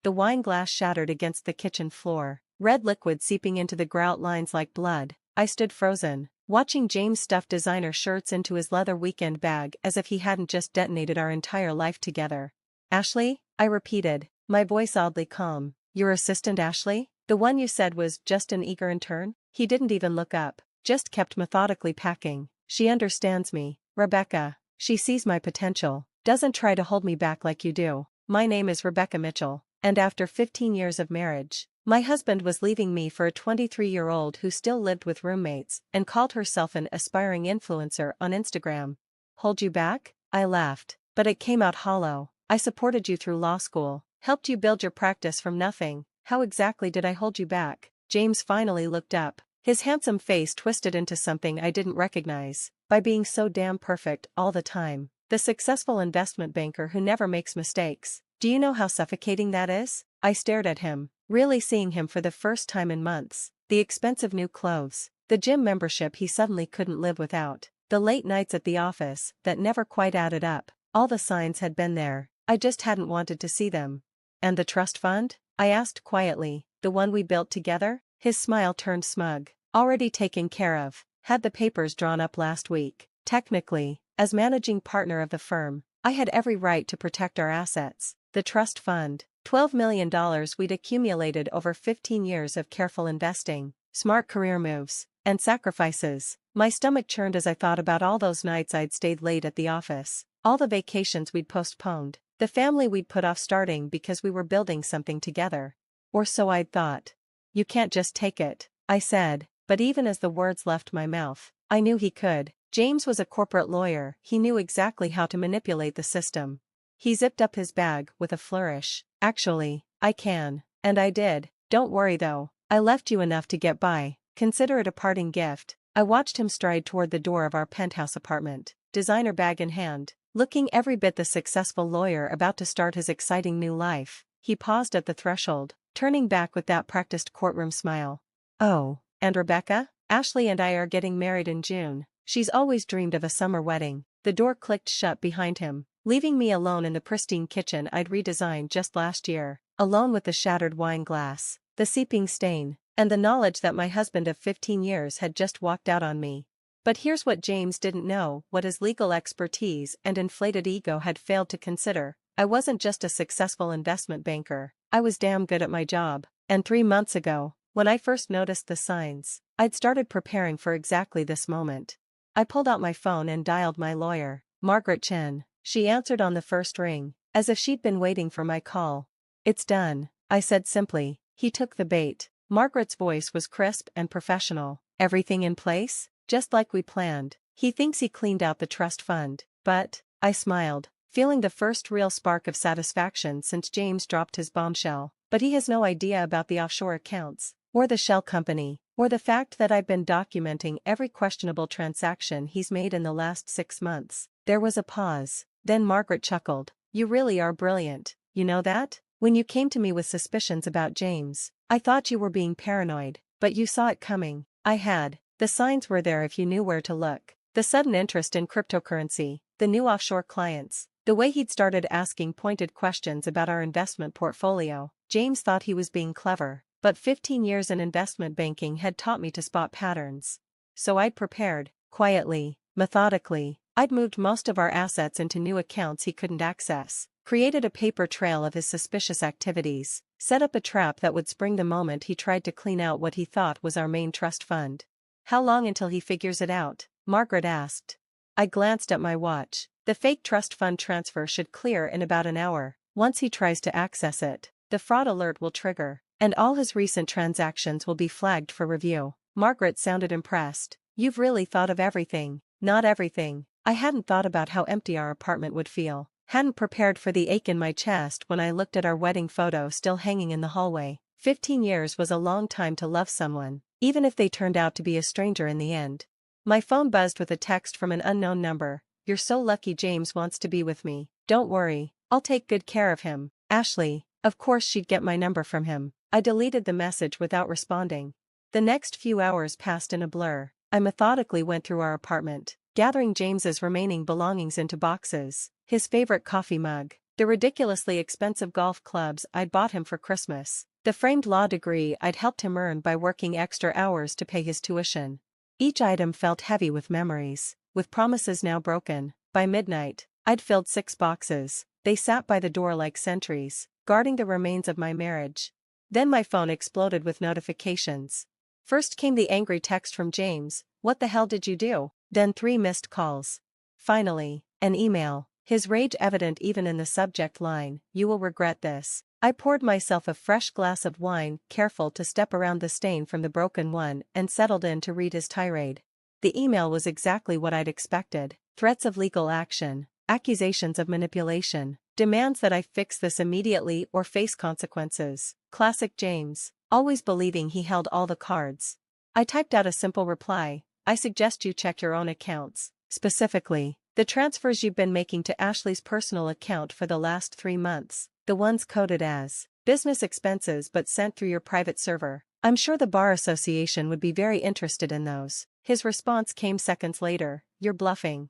the wine glass shattered against the kitchen floor, red liquid seeping into the grout lines like blood. I stood frozen, watching James stuff designer shirts into his leather weekend bag as if he hadn't just detonated our entire life together. "Ashley?" I repeated, my voice oddly calm. "Your assistant Ashley? The one you said was just an eager intern?" He didn't even look up, just kept methodically packing. "She understands me, Rebecca. She sees my potential, doesn't try to hold me back like you do. My name is Rebecca Mitchell, and after 15 years of marriage, my husband was leaving me for a 23-year-old who still lived with roommates and called herself an aspiring influencer on Instagram." "Hold you back?" I laughed, but it came out hollow. "I supported you through law school, helped you build your practice from nothing. How exactly did I hold you back?" James finally looked up, his handsome face twisted into something I didn't recognize. "By being so damn perfect all the time. The successful investment banker who never makes mistakes. Do you know how suffocating that is?" I stared at him, really seeing him for the first time in months. The expensive new clothes, the gym membership he suddenly couldn't live without, the late nights at the office that never quite added up. All the signs had been there, I just hadn't wanted to see them. "And the trust fund?" I asked quietly. "The one we built together?" His smile turned smug. "Already taken care of. Had the papers drawn up last week. Technically, as managing partner of the firm, I had every right to protect our assets. The trust fund, $12 million we'd accumulated over 15 years of careful investing, smart career moves, and sacrifices." My stomach churned as I thought about all those nights I'd stayed late at the office, all the vacations we'd postponed, the family we'd put off starting because we were building something together. Or so I'd thought. "You can't just take it," I said, but even as the words left my mouth, I knew he could. James was a corporate lawyer, he knew exactly how to manipulate the system. He zipped up his bag with a flourish. "Actually, I can. And I did. Don't worry though, I left you enough to get by. Consider it a parting gift." I watched him stride toward the door of our penthouse apartment, designer bag in hand, looking every bit the successful lawyer about to start his exciting new life. He paused at the threshold, turning back with that practiced courtroom smile. "Oh, and Rebecca? Ashley and I are getting married in June. She's always dreamed of a summer wedding." The door clicked shut behind him, leaving me alone in the pristine kitchen I'd redesigned just last year, alone with the shattered wine glass, the seeping stain, and the knowledge that my husband of 15 years had just walked out on me. But here's what James didn't know, what his legal expertise and inflated ego had failed to consider. I wasn't just a successful investment banker, I was damn good at my job. And 3 months ago, when I first noticed the signs, I'd started preparing for exactly this moment. I pulled out my phone and dialed my lawyer, Margaret Chen. She answered on the first ring, as if she'd been waiting for my call. "It's done," I said simply. He took the bait. Margaret's voice was crisp and professional. "Everything in place? Just like we planned. He thinks he cleaned out the trust fund, but..." I smiled, feeling the first real spark of satisfaction since James dropped his bombshell. "But he has no idea about the offshore accounts, or the shell company, or the fact that I've been documenting every questionable transaction he's made in the last 6 months." There was a pause, then Margaret chuckled. "You really are brilliant, you know that? When you came to me with suspicions about James, I thought you were being paranoid, but you saw it coming." I had. The signs were there if you knew where to look. The sudden interest in cryptocurrency, the new offshore clients, the way he'd started asking pointed questions about our investment portfolio. James thought he was being clever, but 15 years in investment banking had taught me to spot patterns. So I'd prepared, quietly, methodically. I'd moved most of our assets into new accounts he couldn't access, created a paper trail of his suspicious activities, set up a trap that would spring the moment he tried to clean out what he thought was our main trust fund. "How long until he figures it out?" Margaret asked. I glanced at my watch. "The fake trust fund transfer should clear in about an hour. Once he tries to access it, the fraud alert will trigger, and all his recent transactions will be flagged for review." Margaret sounded impressed. "You've really thought of everything." "Not everything. I hadn't thought about how empty our apartment would feel. Hadn't prepared for the ache in my chest when I looked at our wedding photo still hanging in the hallway. 15 years was a long time to love someone, even if they turned out to be a stranger in the end. My phone buzzed with a text from an unknown number. "You're so lucky James wants to be with me. Don't worry, I'll take good care of him. Ashley." Of course she'd get my number from him. I deleted the message without responding. The next few hours passed in a blur. I methodically went through our apartment, gathering James's remaining belongings into boxes, his favorite coffee mug, The ridiculously expensive golf clubs I'd bought him for Christmas. The framed law degree I'd helped him earn by working extra hours to pay his tuition. Each item felt heavy with memories, with promises now broken. By midnight, I'd filled 6 boxes. They sat by the door like sentries, guarding the remains of my marriage. Then my phone exploded with notifications. First came the angry text from James, "What the hell did you do?" Then 3 missed calls. Finally, an email, his rage evident even in the subject line, "You will regret this." I poured myself a fresh glass of wine, careful to step around the stain from the broken one, and settled in to read his tirade. The email was exactly what I'd expected: threats of legal action, accusations of manipulation, demands that I fix this immediately or face consequences. Classic James, always believing he held all the cards. I typed out a simple reply: "I suggest you check your own accounts, specifically, the transfers you've been making to Ashley's personal account for the last 3 months, the ones coded as business expenses but sent through your private server. I'm sure the Bar Association would be very interested in those." His response came seconds later: "You're bluffing."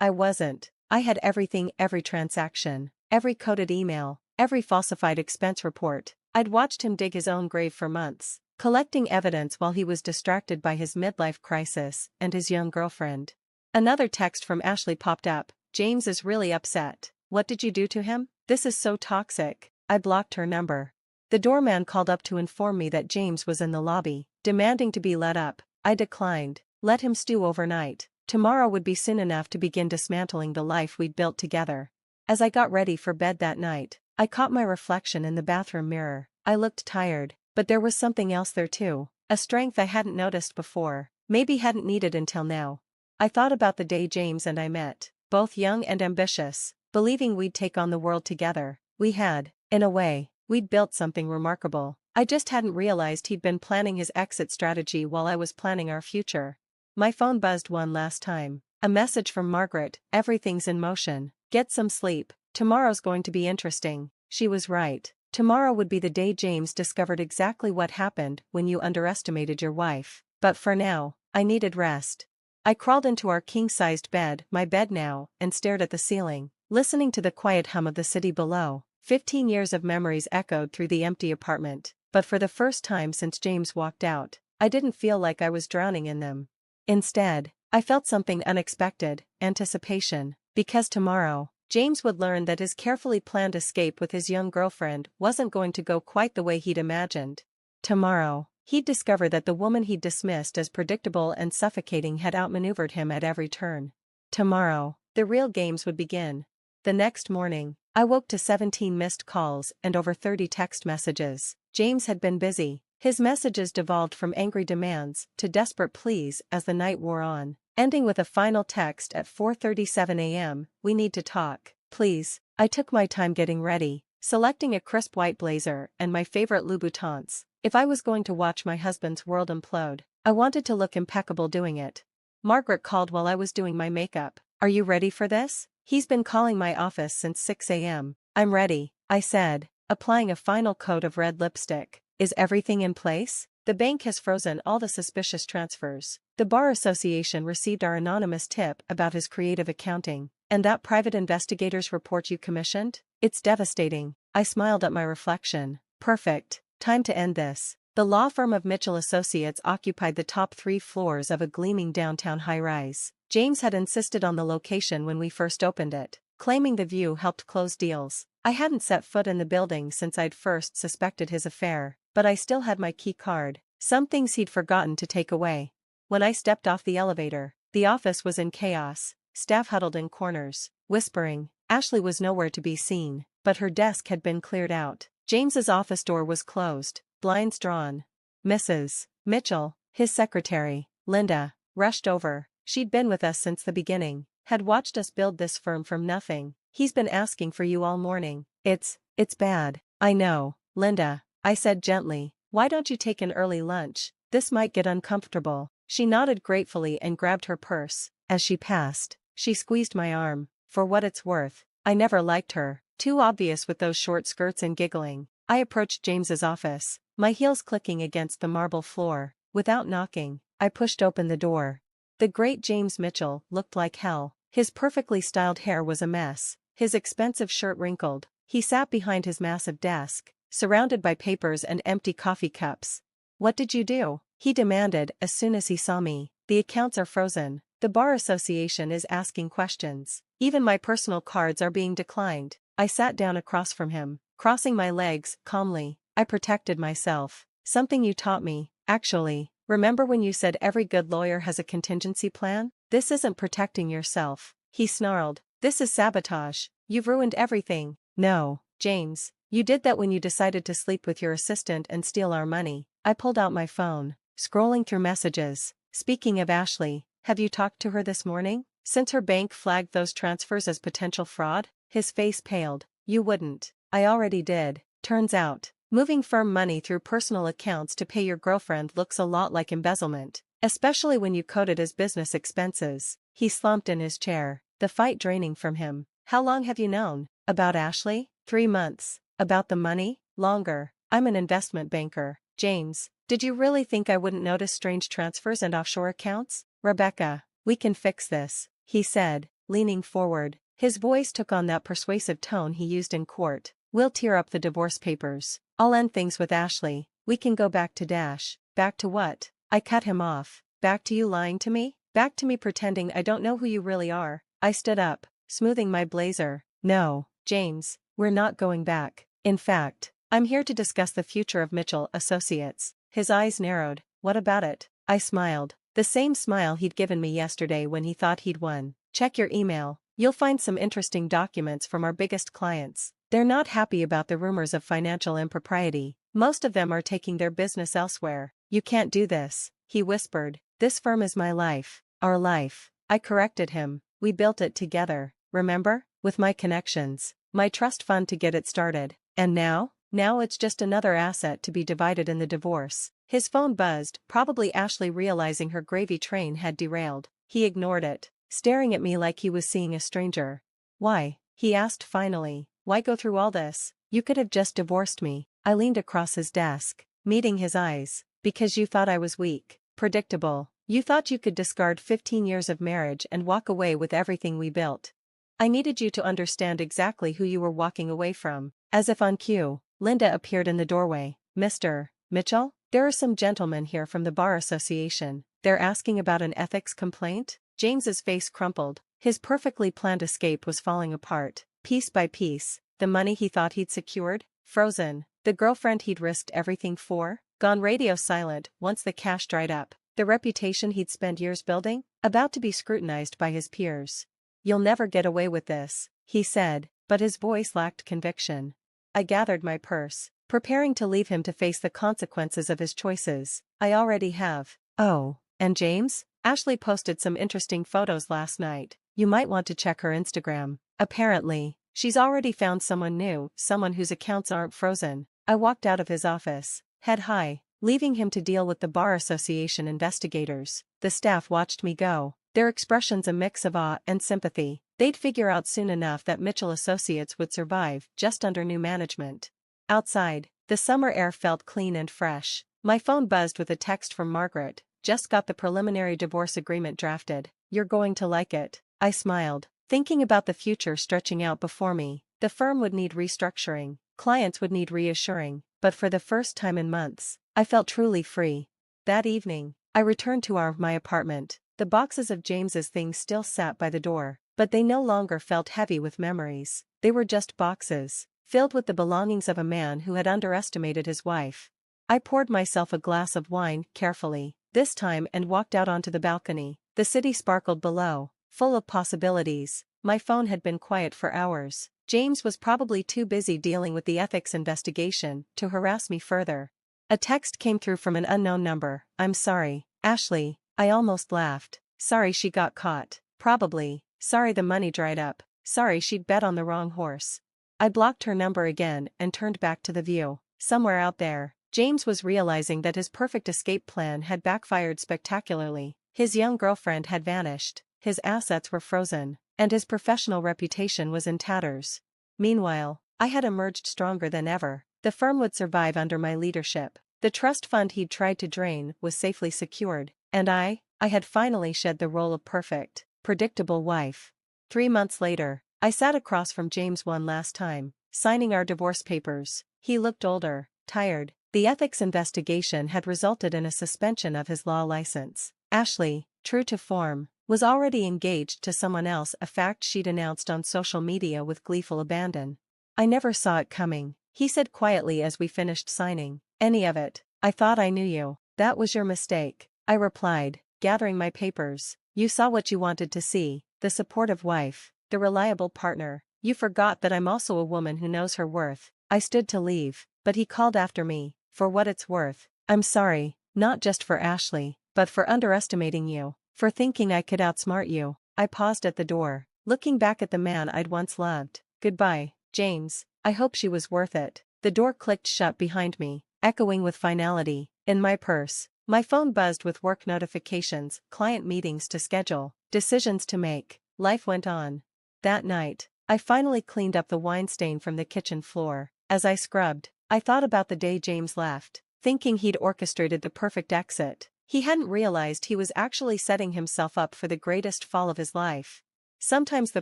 I wasn't. I had everything, every transaction, every coded email, every falsified expense report. I'd watched him dig his own grave for months, collecting evidence while he was distracted by his midlife crisis and his young girlfriend. Another text from Ashley popped up: "James is really upset. What did you do to him? This is so toxic." I blocked her number. The doorman called up to inform me that James was in the lobby, demanding to be let up. I declined. Let him stew overnight. Tomorrow would be soon enough to begin dismantling the life we'd built together. As I got ready for bed that night, I caught my reflection in the bathroom mirror. I looked tired, but there was something else there too, a strength I hadn't noticed before, maybe hadn't needed until now. I thought about the day James and I met, both young and ambitious, believing we'd take on the world together. We had, in a way, we'd built something remarkable. I just hadn't realized he'd been planning his exit strategy while I was planning our future. My phone buzzed one last time. A message from Margaret: "Everything's in motion. Get some sleep. Tomorrow's going to be interesting." She was right. Tomorrow would be the day James discovered exactly what happened when you underestimated your wife. But for now, I needed rest. I crawled into our king-sized bed, my bed now, and stared at the ceiling, listening to the quiet hum of the city below. 15 years of memories echoed through the empty apartment, but for the first time since James walked out, I didn't feel like I was drowning in them. Instead, I felt something unexpected: anticipation. Because tomorrow, James would learn that his carefully planned escape with his young girlfriend wasn't going to go quite the way he'd imagined. Tomorrow, he'd discover that the woman he'd dismissed as predictable and suffocating had outmaneuvered him at every turn. Tomorrow, the real games would begin. The next morning, I woke to 17 missed calls and over 30 text messages. James had been busy. His messages devolved from angry demands to desperate pleas as the night wore on, ending with a final text at 4:37 a.m. "We need to talk, please." I took my time getting ready, selecting a crisp white blazer and my favorite Louboutins. If I was going to watch my husband's world implode, I wanted to look impeccable doing it. Margaret called while I was doing my makeup. "Are you ready for this? He's been calling my office since 6 a.m. "I'm ready," I said, applying a final coat of red lipstick. "Is everything in place? The bank has frozen all the suspicious transfers. The Bar Association received our anonymous tip about his creative accounting, and that private investigator's report you commissioned? It's devastating." I smiled at my reflection. Perfect. Time to end this. The law firm of Mitchell Associates occupied the top 3 floors of a gleaming downtown high-rise. James had insisted on the location when we first opened it, claiming the view helped close deals. I hadn't set foot in the building since I'd first suspected his affair, but I still had my key card. Some things he'd forgotten to take away. When I stepped off the elevator, the office was in chaos, staff huddled in corners, whispering. Ashley was nowhere to be seen, but her desk had been cleared out. James's office door was closed, blinds drawn. Mrs. Mitchell, his secretary, Linda, rushed over. She'd been with us since the beginning, had watched us build this firm from nothing. "He's been asking for you all morning." It's bad." "I know, Linda," I said gently. "Why don't you take an early lunch? This might get uncomfortable." She nodded gratefully and grabbed her purse. As she passed, she squeezed my arm. For what it's worth, I never liked her. Too obvious with those short skirts and giggling. I approached James's office, my heels clicking against the marble floor. Without knocking, I pushed open the door. The great James Mitchell looked like hell. His perfectly styled hair was a mess, His expensive shirt wrinkled. He sat behind his massive desk, surrounded by papers and empty coffee cups. "What did you do?" he demanded as soon as he saw me. "The accounts are frozen. The Bar Association is asking questions. Even my personal cards are being declined." I sat down across from him, crossing my legs calmly. "I protected myself. Something you taught me, actually. Remember when you said every good lawyer has a contingency plan? This isn't protecting yourself," he snarled. "This is sabotage. You've ruined everything." "No, James. You did that when you decided to sleep with your assistant and steal our money." I pulled out my phone, scrolling through messages. "Speaking of Ashley, have you talked to her this morning? Since her bank flagged those transfers as potential fraud?" His face paled. "You wouldn't." "I already did. Turns out, moving firm money through personal accounts to pay your girlfriend looks a lot like embezzlement, especially when you code it as business expenses." He slumped in his chair, the fight draining from him. "How long have you known?" "About Ashley? 3 months. About the money? Longer. I'm an investment banker." "James, did you really think I wouldn't notice strange transfers and offshore accounts?" "Rebecca, we can fix this," he said, leaning forward. His voice took on that persuasive tone he used in court. "We'll tear up the divorce papers. I'll end things with Ashley. We can go back to Dash." "Back to what?" I cut him off. "Back to you lying to me? Back to me pretending I don't know who you really are." I stood up, smoothing my blazer. "No, James, we're not going back. In fact, I'm here to discuss the future of Mitchell Associates." His eyes narrowed. "What about it?" I smiled. The same smile he'd given me yesterday when he thought he'd won. "Check your email. You'll find some interesting documents from our biggest clients. They're not happy about the rumors of financial impropriety. Most of them are taking their business elsewhere." "You can't do this," he whispered. "This firm is my life. Our life." I corrected him. "We built it together, remember? With my connections, my trust fund to get it started. And now? Now it's just another asset to be divided in the divorce." His phone buzzed, probably Ashley realizing her gravy train had derailed. He ignored it, staring at me like he was seeing a stranger. "Why?" he asked finally. "Why go through all this? You could have just divorced me." I leaned across his desk, meeting his eyes. "Because you thought I was weak, predictable. You thought you could discard 15 years of marriage and walk away with everything we built. I needed you to understand exactly who you were walking away from." As if on cue, Linda appeared in the doorway. "Mr. Mitchell? There are some gentlemen here from the Bar Association. They're asking about an ethics complaint." James's face crumpled. His perfectly planned escape was falling apart, piece by piece. The money he thought he'd secured? Frozen. The girlfriend he'd risked everything for? Gone radio silent once the cash dried up. The reputation he'd spent years building? About to be scrutinized by his peers. "You'll never get away with this," he said, but his voice lacked conviction. I gathered my purse, preparing to leave him to face the consequences of his choices. "I already have." "Oh, and James? Ashley posted some interesting photos last night. You might want to check her Instagram. Apparently, she's already found someone new, someone whose accounts aren't frozen." I walked out of his office, head high, leaving him to deal with the Bar Association investigators. The staff watched me go, their expressions a mix of awe and sympathy. They'd figure out soon enough that Mitchell Associates would survive just under new management. Outside, the summer air felt clean and fresh. My phone buzzed with a text from Margaret. "Just got the preliminary divorce agreement drafted. You're going to like it." I smiled, thinking about the future stretching out before me. The firm would need restructuring, clients would need reassuring, but for the first time in months, I felt truly free. That evening, I returned to my apartment. The boxes of James's things still sat by the door, but they no longer felt heavy with memories. They were just boxes, filled with the belongings of a man who had underestimated his wife. I poured myself a glass of wine carefully, this time, and walked out onto the balcony. The city sparkled below, full of possibilities. My phone had been quiet for hours. James was probably too busy dealing with the ethics investigation to harass me further. A text came through from an unknown number. "I'm sorry, Ashley." I almost laughed. Sorry she got caught. Probably. Sorry the money dried up. Sorry she'd bet on the wrong horse. I blocked her number again and turned back to the view. Somewhere out there, James was realizing that his perfect escape plan had backfired spectacularly. His young girlfriend had vanished, his assets were frozen, and his professional reputation was in tatters. Meanwhile, I had emerged stronger than ever. The firm would survive under my leadership. The trust fund he'd tried to drain was safely secured, and I had finally shed the role of perfect, predictable wife. 3 months later, I sat across from James one last time, signing our divorce papers. He looked older, tired. The ethics investigation had resulted in a suspension of his law license. Ashley, true to form, was already engaged to someone else, a fact she'd announced on social media with gleeful abandon. I never saw it coming, he said quietly as we finished signing. Any of it. I thought I knew you. That was your mistake, I replied, gathering my papers. You saw what you wanted to see, the supportive wife, the reliable partner. You forgot that I'm also a woman who knows her worth. I stood to leave, but he called after me, for what it's worth. I'm sorry, not just for Ashley, but for underestimating you, for thinking I could outsmart you. I paused at the door, looking back at the man I'd once loved. Goodbye, James, I hope she was worth it. The door clicked shut behind me, echoing with finality. In my purse, my phone buzzed with work notifications, client meetings to schedule, decisions to make. Life went on. That night, I finally cleaned up the wine stain from the kitchen floor. As I scrubbed, I thought about the day James left, thinking he'd orchestrated the perfect exit. He hadn't realized he was actually setting himself up for the greatest fall of his life. Sometimes the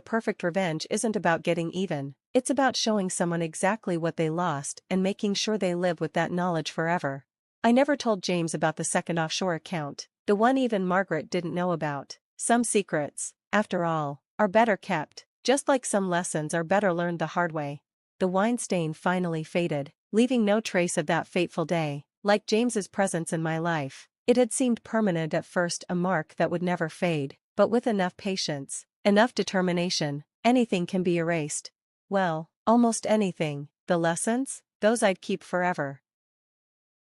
perfect revenge isn't about getting even, it's about showing someone exactly what they lost and making sure they live with that knowledge forever. I never told James about the second offshore account, the one even Margaret didn't know about. Some secrets, after all, are better kept, just like some lessons are better learned the hard way. The wine stain finally faded, leaving no trace of that fateful day. Like James's presence in my life, it had seemed permanent at first, a mark that would never fade, but with enough patience, enough determination, anything can be erased. Well, almost anything. The lessons? Those I'd keep forever.